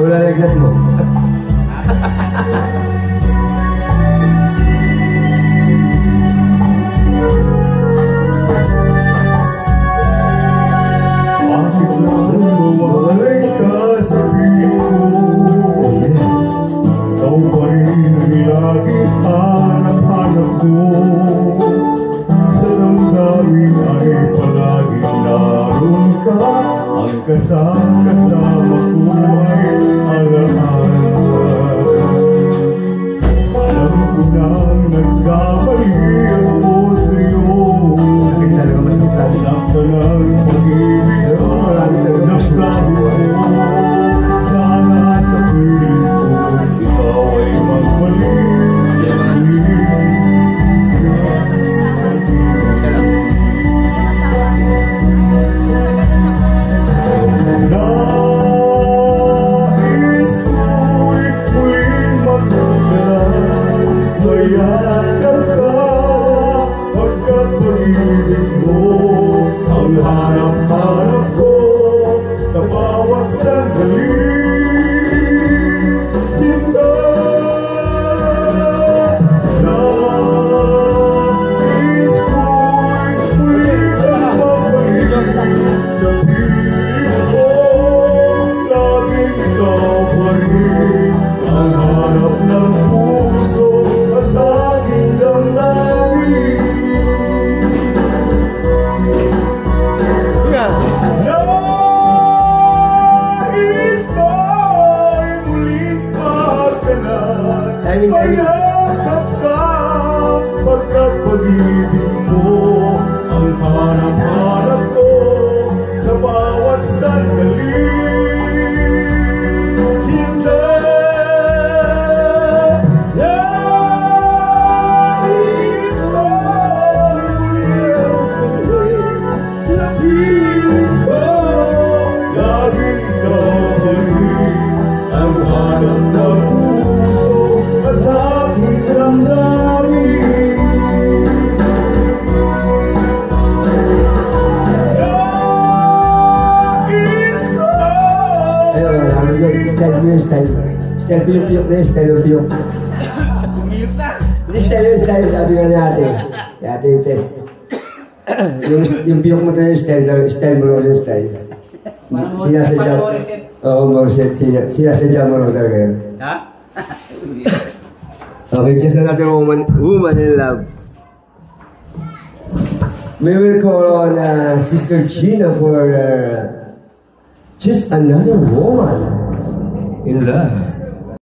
Wala lagnat mo. Bakit naman mawalay ka sa piling ko? Ikaw pa rin ang laging hanap-hanap ko. Sa damdamin ay palaging naroon ka. Ang kasama ko ay alaala. Alam ko nang nagkamali ako sa'yo. Sakit talaga masaktan. Alam ka ng pag-ibig Pero marami talaga nagsabi mo. Sana sa piling ko ikaw ay magbalik. Nais ko'y muling magdala. Mayakap ka pagkat pag-ibig mo ang hanap-hanap ko sa bawat sandali. Sinta, nais ko'y muling magbalik sa piling ko. Laging ikaw pa rin ang hanap ng puso at laging damdamin. Nais ko'y muling magkanan. Mayakap ka pagkat pag-ibig mo ang hanap-hanap ko sa bawat sandali. Sinta, nais ko'y muling magbalik sa piling ko. Laging ikaw pa rin ang hanap ng puso at aking damdamin. Nais ko'y Ayun, sabi ko, style mo yung style. Style piyok-piyok na yung style ng piyok. Hindi style yung style, sabi nga ni ate. Si ate yung test. Yung piyok mo na yung style mo na yung style. Sinasadya. Oo, Morissette. Sinasadya mo na talaga yun. Ha? Okay, just another woman in love. We will call on Sister Gina for just another woman in love.